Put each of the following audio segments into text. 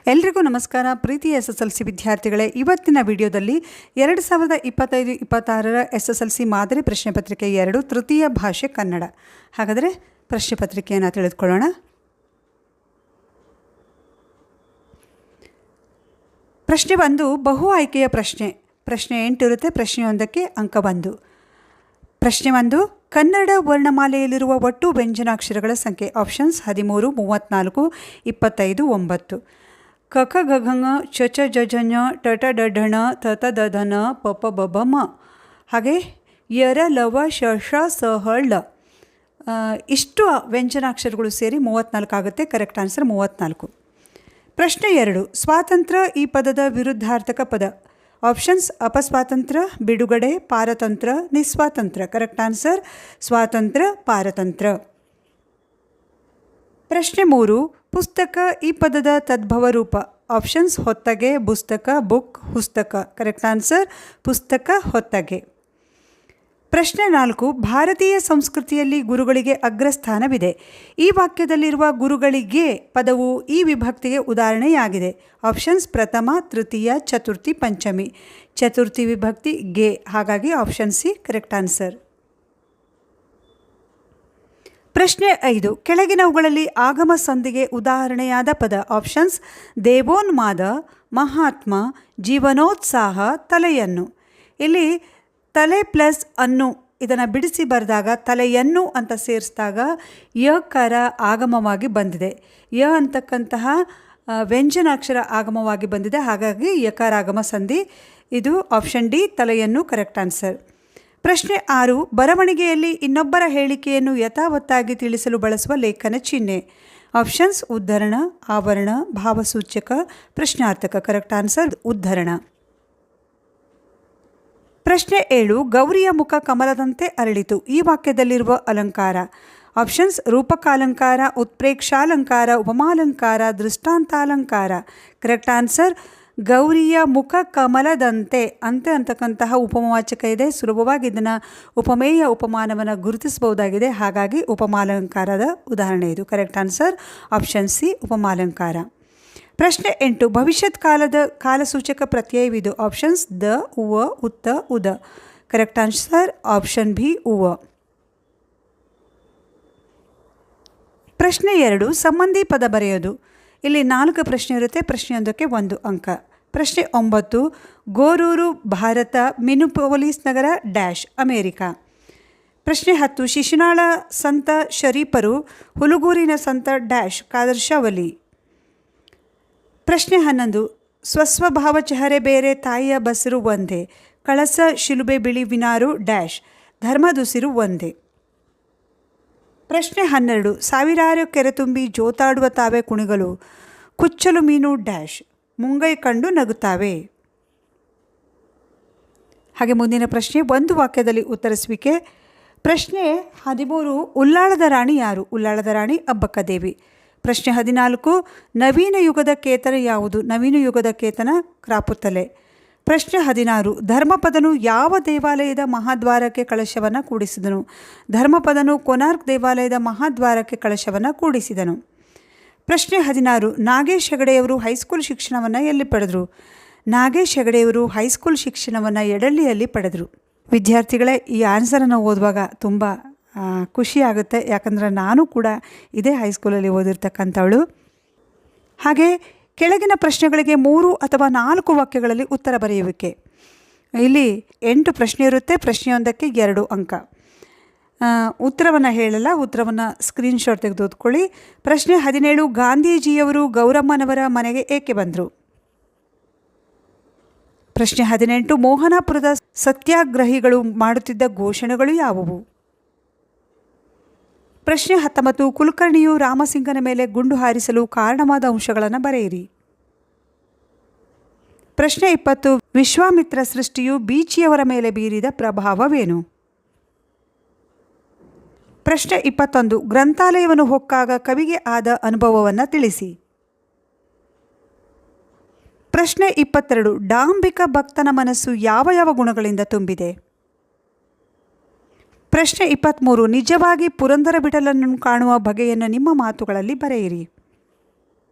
ಎಲ್ರಿಗೂ ನಮಸ್ಕಾರ. ಪ್ರೀತಿಯ SSLC ವಿದ್ಯಾರ್ಥಿಗಳೇ, ಇವತ್ತಿನ ವಿಡಿಯೋದಲ್ಲಿ 2025-26ರ SSLC ಮಾದರಿ ಪ್ರಶ್ನೆ ಪತ್ರಿಕೆ 2 ತೃತೀಯ ಭಾಷೆ ಕನ್ನಡ. ಹಾಗಾದರೆ ಪ್ರಶ್ನೆ ಪತ್ರಿಕೆಯನ್ನು ತಿಳಿದುಕೊಳ್ಳೋಣ. ಪ್ರಶ್ನೆ 1 ಬಹು ಆಯ್ಕೆಯ ಪ್ರಶ್ನೆ. ಪ್ರಶ್ನೆ 8 ಇರುತ್ತೆ. ಪ್ರಶ್ನೆ 1ಕ್ಕೆ ಅಂಕ 1. ಪ್ರಶ್ನೆ 1 ಕನ್ನಡ ವರ್ಣಮಾಲೆಯಲ್ಲಿರುವ ಒಟ್ಟು ವ್ಯಂಜನಾಕ್ಷರಗಳ ಸಂಖ್ಯೆ. ಆಪ್ಷನ್ಸ್ 13, 34, 25, 9. ಕಕ ಗಗಂಗ ಚಚ ಜಜನ ಟಟ ಡಢಣ ತತ ದಧನ ಪಪ ಬಬ ಮ. ಹಾಗೆ ಯರ ಲವ ಶಶ ಸಹಳ ಇಷ್ಟು ವ್ಯಂಜನಾಕ್ಷರಗಳು ಸೇರಿ 34 ಆಗುತ್ತೆ. Correct answer 34. ಪ್ರಶ್ನೆ 2 ಸ್ವಾತಂತ್ರ್ಯ ಈ ಪದದ ವಿರುದ್ಧಾರ್ಥಕ ಪದ. ಆಪ್ಷನ್ಸ್ ಅಪಸ್ವಾತಂತ್ರ್ಯ, ಬಿಡುಗಡೆ, ಪಾರತಂತ್ರ್ಯ, ನಿಸ್ವಾತಂತ್ರ್ಯ. ಕರೆಕ್ಟ್ ಆನ್ಸರ್ ಸ್ವಾತಂತ್ರ್ಯ, ಪಾರತಂತ್ರ್ಯ. ಪ್ರಶ್ನೆ 3 ಪುಸ್ತಕ ಈ ಪದದ ತದ್ಭವ ರೂಪ. ಆಪ್ಷನ್ಸ್ ಹೊತ್ತಗೆ, ಪುಸ್ತಕ, ಬುಕ್, ಪುಸ್ತಕ. ಕರೆಕ್ಟ್ ಆನ್ಸರ್ ಪುಸ್ತಕ, ಹೊತ್ತಗೆ. ಪ್ರಶ್ನೆ 4 ಭಾರತೀಯ ಸಂಸ್ಕೃತಿಯಲ್ಲಿ ಗುರುಗಳಿಗೆ ಅಗ್ರಸ್ಥಾನವಿದೆ. ಈ ವಾಕ್ಯದಲ್ಲಿರುವ ಗುರುಗಳಿಗೆ ಪದವು ಈ ವಿಭಕ್ತಿಗೆ ಉದಾಹರಣೆಯಾಗಿದೆ. ಆಪ್ಷನ್ಸ್ ಪ್ರಥಮ, ತೃತೀಯ, ಚತುರ್ಥಿ, ಪಂಚಮಿ. ಚತುರ್ಥಿ ವಿಭಕ್ತಿ ಗೆ, ಹಾಗಾಗಿ ಆಪ್ಷನ್ ಸಿ ಕರೆಕ್ಟ್ ಆನ್ಸರ್. ಪ್ರಶ್ನೆ 5 ಕೆಳಗಿನವುಗಳಲ್ಲಿ ಆಗಮ ಸಂಧಿಗೆ ಉದಾಹರಣೆಯಾದ ಪದ. ಆಪ್ಷನ್ಸ್ ದೇವೋನ್ಮಾದ, ಮಹಾತ್ಮ, ಜೀವನೋತ್ಸಾಹ, ತಲೆಯನ್ನು. ಇಲ್ಲಿ ತಲೆ ಪ್ಲಸ್ ಅನ್ನು ಇದನ್ನು ಬಿಡಿಸಿ ಬರೆದಾಗ ತಲೆಯನ್ನು ಅಂತ ಸೇರಿಸಿದಾಗ ಯಕಾರ ಆಗಮವಾಗಿ ಬಂದಿದೆ. ಯ ಅಂತಕ್ಕಂತಹ ವ್ಯಂಜನಾಕ್ಷರ ಆಗಮವಾಗಿ ಬಂದಿದೆ, ಹಾಗಾಗಿ ಯಕಾರ ಆಗಮ ಸಂಧಿ. ಇದು ಆಪ್ಷನ್ ಡಿ ತಲೆಯನ್ನು ಕರೆಕ್ಟ್ ಆನ್ಸರ್. ಪ್ರಶ್ನೆ 6 ಬರವಣಿಗೆಯಲ್ಲಿ ಇನ್ನೊಬ್ಬರ ಹೇಳಿಕೆಯನ್ನು ಯಥಾವತ್ತಾಗಿ ತಿಳಿಸಲು ಬಳಸುವ ಲೇಖನ ಚಿಹ್ನೆ. ಆಪ್ಷನ್ಸ್ ಉದ್ಧರಣ, ಆವರಣ, ಭಾವಸೂಚಕ, ಪ್ರಶ್ನಾರ್ಥಕ. Correct answer ಉದ್ಧರಣ. ಪ್ರಶ್ನೆ 7 ಗೌರಿಯ ಮುಖ ಕಮಲದಂತೆ ಅರಳಿತು. ಈ ವಾಕ್ಯದಲ್ಲಿರುವ ಅಲಂಕಾರ. ಆಪ್ಷನ್ಸ್ ರೂಪಕಾಲಂಕಾರ, ಉತ್ಪ್ರೇಕ್ಷಾಲಂಕಾರ, ಉಪಮಾಲಂಕಾರ, ದೃಷ್ಟಾಂತಾಲಂಕಾರ. ಕರೆಕ್ಟ್ ಆನ್ಸರ್ ಗೌರಿಯ ಮುಖ ಕಮಲದಂತೆ. ಅಂತೆ ಅಂತಕ್ಕಂತಹ ಉಪಮವಾಚಕ ಇದೆ. ಸುಲಭವಾಗಿ ಇದನ್ನು ಉಪಮೇಯ ಉಪಮಾನವನ್ನು ಗುರುತಿಸಬಹುದಾಗಿದೆ, ಹಾಗಾಗಿ ಉಪಮಾಲಂಕಾರದ ಉದಾಹರಣೆ ಇದು. ಕರೆಕ್ಟ್ ಆನ್ಸರ್ ಆಪ್ಷನ್ ಸಿ ಉಪಮಾಲಂಕಾರ. ಪ್ರಶ್ನೆ 8 ಭವಿಷ್ಯತ್ ಕಾಲದ ಕಾಲಸೂಚಕ ಪ್ರತ್ಯಯವಿದು. ಆಪ್ಷನ್ಸ್ ದ, ಉವ, ಉತ್ತ, ಉದ. ಕರೆಕ್ಟ್ ಆನ್ಸರ್ ಆಪ್ಷನ್ ಬಿ ಉವ. ಪ್ರಶ್ನೆ 2 ಸಂಬಂಧಿ ಪದ ಬರೆಯೋದು. ಇಲ್ಲಿ 4 ಪ್ರಶ್ನೆ ಇರುತ್ತೆ. ಪ್ರಶ್ನೆಯೊಂದಕ್ಕೆ 1 ಅಂಕ. ಪ್ರಶ್ನೆ 9 ಗೋರೂರು ಭಾರತ, ಮಿನಿಪೋಲಿಸ್ ನಗರ ಡ್ಯಾಶ್ ಅಮೇರಿಕಾ. ಪ್ರಶ್ನೆ 10 ಶಿಶುನಾಳ ಸಂತ ಶರೀಫರು, ಹುಲುಗೂರಿನ ಸಂತ ಡ್ಯಾಶ್ ಕಾದರ್ಶಾವಲಿ. ಪ್ರಶ್ನೆ 11 ಸ್ವಸ್ವಭಾವ ಚಹರೆ ಬೇರೆ, ತಾಯಿಯ ಬಸರು ಒಂದೇ, ಕಳಸ ಶಿಲುಬೆ ಬಿಳಿ ವಿನಾರು ಡ್ಯಾಶ್ ಧರ್ಮದುಸಿರು ಒಂದೇ. ಪ್ರಶ್ನೆ 12 ಸಾವಿರಾರು ಕೆರೆತುಂಬಿ ಜೋತಾಡುವ ತಾವೇ ಕುಣಿಗಲು, ಕುಚ್ಚಲು ಮೀನು ಡ್ಯಾಶ್ ಮುಂಗೈ ಕಂಡು ನಗುತ್ತಾವೆ. ಹಾಗೆ ಮುಂದಿನ ಪ್ರಶ್ನೆ ಒಂದು ವಾಕ್ಯದಲ್ಲಿ ಉತ್ತರಿಸುವಿಕೆ. ಪ್ರಶ್ನೆ 13 ಉಲ್ಲಾಳದ ರಾಣಿ ಯಾರು? ಉಲ್ಲಾಳದ ರಾಣಿ ಅಬ್ಬಕ್ಕದೇವಿ. ಪ್ರಶ್ನೆ 14 ನವೀನ ಯುಗದ ಕೇತನ ಯಾವುದು? ನವೀನ ಯುಗದ ಕೇತನ ಕ್ರಾಪುತ್ತಲೆ. ಪ್ರಶ್ನೆ 16 ಧರ್ಮಪದನು ಯಾವ ದೇವಾಲಯದ ಮಹಾದ್ವಾರಕ್ಕೆ ಕಳಶವನ್ನು ಕೂಡಿಸಿದನು? ಧರ್ಮಪದನು ಕೊನಾರ್ಕ್ ದೇವಾಲಯದ ಮಹಾದ್ವಾರಕ್ಕೆ ಕಳಶವನ್ನು ಕೂಡಿಸಿದನು. ಪ್ರಶ್ನೆ 16 ನಾಗೇಶ್ ಹೆಗಡೆಯವರು ಹೈಸ್ಕೂಲ್ ಶಿಕ್ಷಣವನ್ನು ಎಲ್ಲಿ ಪಡೆದರು? ನಾಗೇಶ್ ಹೆಗಡೆಯವರು ಹೈಸ್ಕೂಲ್ ಶಿಕ್ಷಣವನ್ನು ಎಡಳ್ಳಿಯಲ್ಲಿ ಪಡೆದರು. ವಿದ್ಯಾರ್ಥಿಗಳೇ, ಈ ಆನ್ಸರನ್ನು ಓದುವಾಗ ತುಂಬ ಖುಷಿ ಆಗುತ್ತೆ, ಯಾಕಂದರೆ ನಾನು ಕೂಡ ಇದೇ ಹೈಸ್ಕೂಲಲ್ಲಿ ಓದಿರ್ತಕ್ಕಂಥವಳು. ಹಾಗೆ ಕೆಳಗಿನ ಪ್ರಶ್ನೆಗಳಿಗೆ 3 ಅಥವಾ 4 ವಾಕ್ಯಗಳಲ್ಲಿ ಉತ್ತರ ಬರೆಯುವಿಕೆ. ಇಲ್ಲಿ 8 ಪ್ರಶ್ನೆ ಇರುತ್ತೆ. ಪ್ರಶ್ನೆಯೊಂದಕ್ಕೆ 2 ಅಂಕ. ಉತ್ತರವನ್ನು ಹೇಳಲ್ಲ, ಉತ್ತರವನ್ನು ಸ್ಕ್ರೀನ್ಶಾಟ್ ತೆಗೆದು ಓದ್ಕೊಳ್ಳಿ. ಪ್ರಶ್ನೆ 17 ಗಾಂಧೀಜಿಯವರು ಗೌರಮ್ಮನವರ ಮನೆಗೆ ಏಕೆ ಬಂದರು? ಪ್ರಶ್ನೆ 18 ಮೋಹನಾಪುರದ ಸತ್ಯಾಗ್ರಹಿಗಳು ಮಾಡುತ್ತಿದ್ದ ಘೋಷಣೆಗಳು ಯಾವುವು? ಪ್ರಶ್ನೆ 19 ಕುಲಕರ್ಣಿಯು ರಾಮಸಿಂಗನ ಮೇಲೆ ಗುಂಡು ಹಾರಿಸಲು ಕಾರಣವಾದ ಅಂಶಗಳನ್ನು ಬರೆಯಿರಿ. ಪ್ರಶ್ನೆ 20 ವಿಶ್ವಾಮಿತ್ರ ಸೃಷ್ಟಿಯು ಬೀಚಿಯವರ ಮೇಲೆ ಬೀರಿದ ಪ್ರಭಾವವೇನು? ಪ್ರಶ್ನೆ 21 ಗ್ರಂಥಾಲಯವನ್ನು ಹೊಕ್ಕಾಗ ಕವಿಗೆ ಆದ ಅನುಭವವನ್ನು ತಿಳಿಸಿ. ಪ್ರಶ್ನೆ 22 ಡಾಂಬಿಕ ಭಕ್ತನ ಮನಸ್ಸು ಯಾವ ಯಾವ ಗುಣಗಳಿಂದ ತುಂಬಿದೆ? ಪ್ರಶ್ನೆ 23 ನಿಜವಾಗಿ ಪುರಂದರ ವಿಠಲನನ್ನು ಕಾಣುವ ಬಗೆಯನ್ನು ನಿಮ್ಮ ಮಾತುಗಳಲ್ಲಿ ಬರೆಯಿರಿ.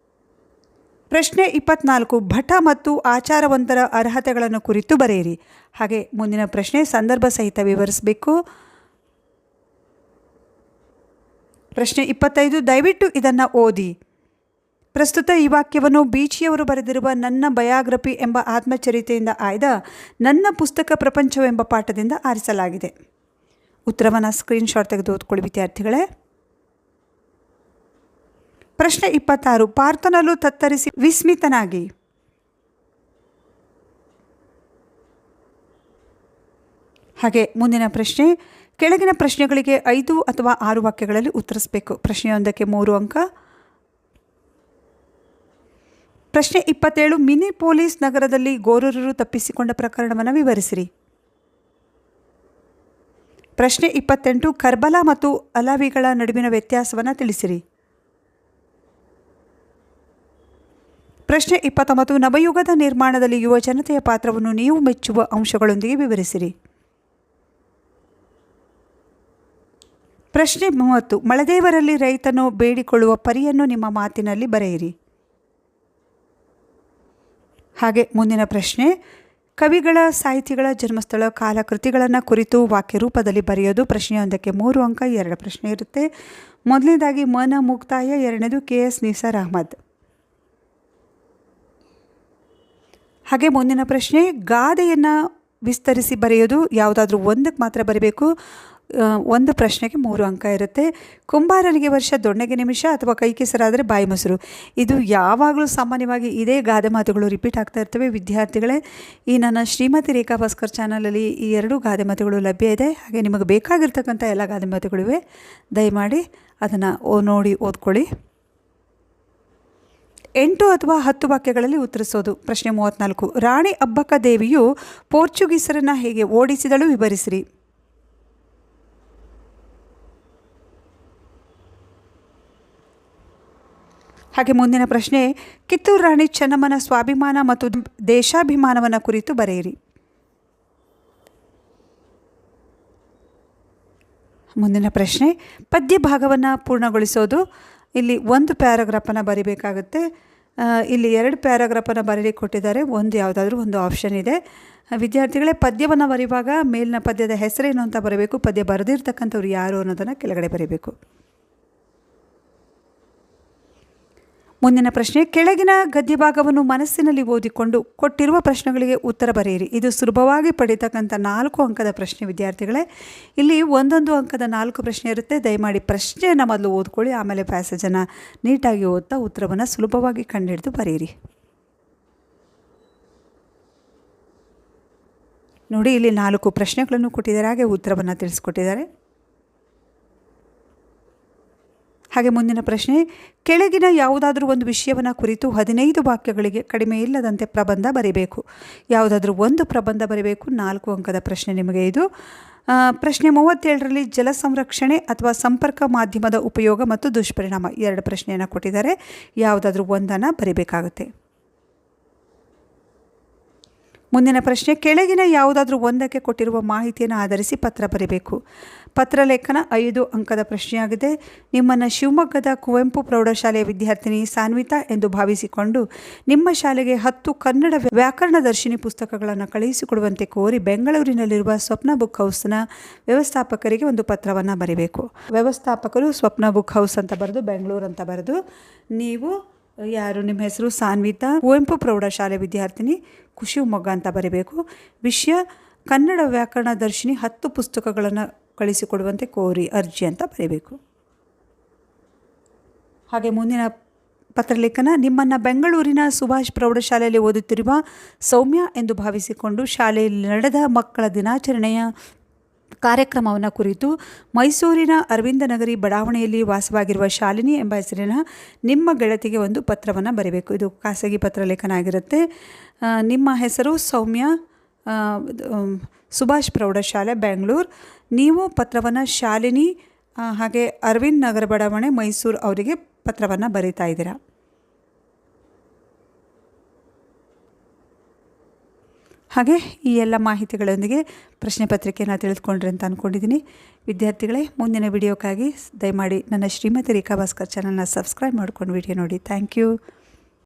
ಪ್ರಶ್ನೆ 24 ಭಟ ಮತ್ತು ಆಚಾರವಂತರ ಅರ್ಹತೆಗಳನ್ನು ಕುರಿತು ಬರೆಯಿರಿ. ಹಾಗೆ ಮುಂದಿನ ಪ್ರಶ್ನೆ ಸಂದರ್ಭ ಸಹಿತ ವಿವರಿಸಬೇಕು. ಪ್ರಶ್ನೆ 25 ದಯವಿಟ್ಟು ಇದನ್ನು ಓದಿ. ಪ್ರಸ್ತುತ ಈ ವಾಕ್ಯವನ್ನು ಬೀಚಿಯವರು ಬರೆದಿರುವ ನನ್ನ ಬಯೋಗ್ರಫಿ ಎಂಬ ಆತ್ಮಚರಿತೆಯಿಂದ ಆಯ್ದ ನನ್ನ ಪುಸ್ತಕ ಪ್ರಪಂಚವೆಂಬ ಪಾಠದಿಂದ ಆರಿಸಲಾಗಿದೆ. ಉತ್ತರವನ್ನು ಸ್ಕ್ರೀನ್ಶಾಟ್ ತೆಗೆದು ಓದ್ಕೊಳ್ಳಿ ವಿದ್ಯಾರ್ಥಿಗಳೇ. ಪ್ರಶ್ನೆ 26 ಪಾರ್ಥನಲ್ಲೂ ತತ್ತರಿಸಿ ವಿಸ್ಮಿತನಾಗಿ. ಹಾಗೆ ಮುಂದಿನ ಪ್ರಶ್ನೆ ಕೆಳಗಿನ ಪ್ರಶ್ನೆಗಳಿಗೆ 5 ಅಥವಾ 6 ವಾಕ್ಯಗಳಲ್ಲಿ ಉತ್ತರಿಸಬೇಕು. ಪ್ರಶ್ನೆಯೊಂದಕ್ಕೆ 3 ಅಂಕ. ಪ್ರಶ್ನೆ 27 ಮಿನಿಪೋಲಿಸ್ ನಗರದಲ್ಲಿ ಗೋರೂರರು ತಪ್ಪಿಸಿಕೊಂಡ ಪ್ರಕರಣವನ್ನು ವಿವರಿಸಿರಿ. ಪ್ರಶ್ನೆ 28 ಕರ್ಬಲಾ ಮತ್ತು ಅಲಾವಿಗಳ ನಡುವಿನ ವ್ಯತ್ಯಾಸವನ್ನು ತಿಳಿಸಿರಿ. ಪ್ರಶ್ನೆ 29 ನವಯುಗದ ನಿರ್ಮಾಣದಲ್ಲಿ ಯುವ ಜನತೆಯ ಪಾತ್ರವನ್ನು ನೀವು ಮೆಚ್ಚುವ ಅಂಶಗಳೊಂದಿಗೆ ವಿವರಿಸಿರಿ. ಪ್ರಶ್ನೆ 30 ಮಳೆದೇವರಲ್ಲಿ ರೈತನು ಬೇಡಿಕೊಳ್ಳುವ ಪರಿಯನ್ನು ನಿಮ್ಮ ಮಾತಿನಲ್ಲಿ ಬರೆಯಿರಿ. ಹಾಗೆ ಮುಂದಿನ ಪ್ರಶ್ನೆ ಕವಿಗಳ ಸಾಹಿತಿಗಳ ಜನ್ಮಸ್ಥಳ ಕಾಲಕೃತಿಗಳನ್ನು ಕುರಿತು ವಾಕ್ಯ ರೂಪದಲ್ಲಿ ಬರೆಯೋದು. ಪ್ರಶ್ನೆಯೊಂದಕ್ಕೆ 3 ಅಂಕ. 2 ಪ್ರಶ್ನೆ ಇರುತ್ತೆ. ಮೊದಲನೇದಾಗಿ ಮನ ಮುಕ್ತಾಯ, ಎರಡನೇದು KS ನಿಸಾರ್ ಅಹಮದ್. ಹಾಗೆ ಮುಂದಿನ ಪ್ರಶ್ನೆ ಗಾದೆಯನ್ನು ವಿಸ್ತರಿಸಿ ಬರೆಯೋದು. ಯಾವುದಾದ್ರೂ ಒಂದಕ್ಕೆ ಮಾತ್ರ ಬರೀಬೇಕು. ಒಂದು ಪ್ರಶ್ನೆಗೆ 3 ಅಂಕ ಇರುತ್ತೆ. ಕುಂಬಾರನಿಗೆ ವರ್ಷ ದೊಣ್ಣೆಗೆ ನಿಮಿಷ ಅಥವಾ ಕೈ ಕೆಸರಾದರೆ ಬಾಯಿ ಮೊಸರು. ಇದು ಯಾವಾಗಲೂ ಸಾಮಾನ್ಯವಾಗಿ ಇದೇ ಗಾದೆ ಮಾತುಗಳು ರಿಪೀಟ್ ಆಗ್ತಾ ಇರ್ತವೆ ವಿದ್ಯಾರ್ಥಿಗಳೇ. ಈ ನನ್ನ ಶ್ರೀಮತಿ ರೇಖಾ ಭಾಸ್ಕರ್ ಚಾನಲಲ್ಲಿ ಈ 2 ಗಾದೆ ಮಾತುಗಳು ಲಭ್ಯ ಇದೆ. ಹಾಗೆ ನಿಮಗೆ ಬೇಕಾಗಿರ್ತಕ್ಕಂಥ ಎಲ್ಲ ಗಾದೆ ಮಾತುಗಳಿವೆ. ದಯಮಾಡಿ ಅದನ್ನು ನೋಡಿ ಓದ್ಕೊಳ್ಳಿ. 8 ಅಥವಾ 10 ವಾಕ್ಯಗಳಲ್ಲಿ ಉತ್ತರಿಸೋದು. ಪ್ರಶ್ನೆ 34 ರಾಣಿ ಅಬ್ಬಕ್ಕ ದೇವಿಯು ಪೋರ್ಚುಗೀಸರನ್ನು ಹೇಗೆ ಓಡಿಸಿದಳು ವಿವರಿಸಿರಿ. ಹಾಗೆ ಮುಂದಿನ ಪ್ರಶ್ನೆ ಕಿತ್ತೂರು ರಾಣಿ ಚೆನ್ನಮ್ಮನ ಸ್ವಾಭಿಮಾನ ಮತ್ತು ದೇಶಾಭಿಮಾನವನ್ನು ಕುರಿತು ಬರೆಯಿರಿ. ಮುಂದಿನ ಪ್ರಶ್ನೆ ಪದ್ಯ ಭಾಗವನ್ನು ಪೂರ್ಣಗೊಳಿಸೋದು. ಇಲ್ಲಿ 1 ಪ್ಯಾರಾಗ್ರಾಫನ್ನು ಬರೀಬೇಕಾಗುತ್ತೆ. ಇಲ್ಲಿ 2 ಪ್ಯಾರಾಗ್ರಾಫನ್ನು ಬರೀಲಿಕ್ಕೆ ಕೊಟ್ಟಿದ್ದಾರೆ. ಒಂದು ಯಾವುದಾದ್ರೂ ಒಂದು ಆಪ್ಷನ್ ಇದೆ. ವಿದ್ಯಾರ್ಥಿಗಳೇ ಪದ್ಯವನ್ನು ಬರೆಯುವಾಗ ಮೇಲಿನ ಪದ್ಯದ ಹೆಸರೇನು ಅಂತ ಬರಬೇಕು. ಪದ್ಯ ಬರೆದಿರ್ತಕ್ಕಂಥವ್ರು ಯಾರು ಅನ್ನೋದನ್ನು ಕೆಳಗಡೆ ಬರೀಬೇಕು. ಮುಂದಿನ ಪ್ರಶ್ನೆ ಕೆಳಗಿನ ಗದ್ಯ ಭಾಗವನ್ನು ಮನಸ್ಸಿನಲ್ಲಿ ಓದಿಕೊಂಡು ಕೊಟ್ಟಿರುವ ಪ್ರಶ್ನೆಗಳಿಗೆ ಉತ್ತರ ಬರೆಯಿರಿ. ಇದು ಸುಲಭವಾಗಿ ಪಡೀತಕ್ಕಂಥ 4 ಅಂಕದ ಪ್ರಶ್ನೆ ವಿದ್ಯಾರ್ಥಿಗಳೇ. ಇಲ್ಲಿ 1 ಅಂಕದ 4 ಪ್ರಶ್ನೆ ಇರುತ್ತೆ. ದಯಮಾಡಿ ಪ್ರಶ್ನೆಯನ್ನು ಮೊದಲು ಓದ್ಕೊಳ್ಳಿ, ಆಮೇಲೆ ಪ್ಯಾಸೇಜನ್ನು ನೀಟಾಗಿ ಓದ್ತಾ ಉತ್ತರವನ್ನು ಸುಲಭವಾಗಿ ಕಂಡುಹಿಡಿದು ಬರೆಯಿರಿ. ನೋಡಿ ಇಲ್ಲಿ 4 ಪ್ರಶ್ನೆಗಳನ್ನು ಕೊಟ್ಟಿದ್ದಾರೆ, ಹಾಗೆ ಉತ್ತರವನ್ನು ತಿಳಿಸ್ಕೊಟ್ಟಿದ್ದಾರೆ. ಹಾಗೆ ಮುಂದಿನ ಪ್ರಶ್ನೆ ಕೆಳಗಿನ ಯಾವುದಾದ್ರೂ ಒಂದು ವಿಷಯವನ್ನು ಕುರಿತು 15 ವಾಕ್ಯಗಳಿಗೆ ಕಡಿಮೆ ಇಲ್ಲದಂತೆ ಪ್ರಬಂಧ ಬರೀಬೇಕು. ಯಾವುದಾದ್ರೂ ಒಂದು ಪ್ರಬಂಧ ಬರೀಬೇಕು. 4 ಅಂಕದ ಪ್ರಶ್ನೆ ನಿಮಗೆ ಇದು. ಪ್ರಶ್ನೆ 37ರಲ್ಲಿ ಜಲ ಸಂರಕ್ಷಣೆ ಅಥವಾ ಸಂಪರ್ಕ ಮಾಧ್ಯಮದ ಉಪಯೋಗ ಮತ್ತು ದುಷ್ಪರಿಣಾಮ 2 ಪ್ರಶ್ನೆಯನ್ನು ಕೊಟ್ಟಿದ್ದಾರೆ. ಯಾವುದಾದ್ರೂ ಒಂದನ್ನು ಬರೀಬೇಕಾಗುತ್ತೆ. ಮುಂದಿನ ಪ್ರಶ್ನೆ ಕೆಳಗಿನ ಯಾವುದಾದ್ರೂ ಒಂದಕ್ಕೆ ಕೊಟ್ಟಿರುವ ಮಾಹಿತಿಯನ್ನು ಆಧರಿಸಿ ಪತ್ರ ಬರೀಬೇಕು. ಪತ್ರ ಲೇಖನ 5 ಅಂಕದ ಪ್ರಶ್ನೆಯಾಗಿದೆ. ನಿಮ್ಮನ್ನು ಶಿವಮೊಗ್ಗದ ಕುವೆಂಪು ಪ್ರೌಢಶಾಲೆಯ ವಿದ್ಯಾರ್ಥಿನಿ ಸಾನ್ವಿತಾ ಎಂದು ಭಾವಿಸಿಕೊಂಡು ನಿಮ್ಮ ಶಾಲೆಗೆ 10 ಕನ್ನಡ ವ್ಯಾಕರಣದರ್ಶಿನಿ ಪುಸ್ತಕಗಳನ್ನು ಕಳುಹಿಸಿಕೊಡುವಂತೆ ಕೋರಿ ಬೆಂಗಳೂರಿನಲ್ಲಿರುವ ಸ್ವಪ್ನ ಬುಕ್ ಹೌಸ್ನ ವ್ಯವಸ್ಥಾಪಕರಿಗೆ ಒಂದು ಪತ್ರವನ್ನು ಬರೀಬೇಕು. ವ್ಯವಸ್ಥಾಪಕರು ಸ್ವಪ್ನ ಬುಕ್ ಹೌಸ್ ಅಂತ ಬರೆದು ಬೆಂಗಳೂರು ಅಂತ ಬರೆದು ನೀವು ಯಾರು, ನಿಮ್ಮ ಹೆಸರು ಸಾನ್ವಿತಾ, ಕುವೆಂಪು ಪ್ರೌಢಶಾಲೆ ವಿದ್ಯಾರ್ಥಿನಿ, ಶಿವಮೊಗ್ಗ ಅಂತ ಬರೀಬೇಕು. ವಿಷಯ ಕನ್ನಡ ವ್ಯಾಕರಣದರ್ಶಿನಿ 10 ಪುಸ್ತಕಗಳನ್ನು ಕಳಿಸಿಕೊಡುವಂತೆ ಕೋರಿ ಅರ್ಜಿ ಅಂತ ಬರೀಬೇಕು. ಹಾಗೆ ಮುಂದಿನ ಪತ್ರಲೇಖನ ನಿಮ್ಮನ್ನು ಬೆಂಗಳೂರಿನ ಸುಭಾಷ್ ಪ್ರೌಢಶಾಲೆಯಲ್ಲಿ ಓದುತ್ತಿರುವ ಸೌಮ್ಯ ಎಂದು ಭಾವಿಸಿಕೊಂಡು ಶಾಲೆಯಲ್ಲಿ ನಡೆದ ಮಕ್ಕಳ ದಿನಾಚರಣೆಯ ಕಾರ್ಯಕ್ರಮವನ್ನು ಕುರಿತು ಮೈಸೂರಿನ ಅರವಿಂದ ನಗರಿ ಬಡಾವಣೆಯಲ್ಲಿ ವಾಸವಾಗಿರುವ ಶಾಲಿನಿ ಎಂಬ ಹೆಸರಿನ ನಿಮ್ಮ ಗೆಳತಿಗೆ ಒಂದು ಪತ್ರವನ್ನು ಬರೀಬೇಕು. ಇದು ಖಾಸಗಿ ಪತ್ರಲೇಖನ ಆಗಿರುತ್ತೆ. ನಿಮ್ಮ ಹೆಸರು ಸೌಮ್ಯ, ಸುಭಾಷ್ ಪ್ರೌಢಶಾಲೆ ಬೆಂಗಳೂರು. ನೀವು ಪತ್ರವನ್ನು ಶಾಲಿನಿ ಹಾಗೆ ಅರವಿಂದ್ ನಗರ ಬಡಾವಣೆ ಮೈಸೂರು ಅವರಿಗೆ ಪತ್ರವನ್ನು ಬರೀತಾ ಇದ್ದೀರಾ. ಹಾಗೆ ಈ ಎಲ್ಲ ಮಾಹಿತಿಗಳೊಂದಿಗೆ ಪ್ರಶ್ನೆ ಪತ್ರಿಕೆಯನ್ನು ತಿಳಿದುಕೊಂಡ್ರಿ ಅಂತ ಅಂದ್ಕೊಂಡಿದ್ದೀನಿ. ವಿದ್ಯಾರ್ಥಿಗಳೇ, ಮುಂದಿನ ವಿಡಿಯೋಕ್ಕಾಗಿ ದಯಮಾಡಿ ನನ್ನ ಶ್ರೀಮತಿ ರೇಖಾ ಭಾಸ್ಕರ್ ಚಾನಲ್ನ ಸಬ್ಸ್ಕ್ರೈಬ್ ಮಾಡ್ಕೊಂಡು ವಿಡಿಯೋ ನೋಡಿ. Thank you.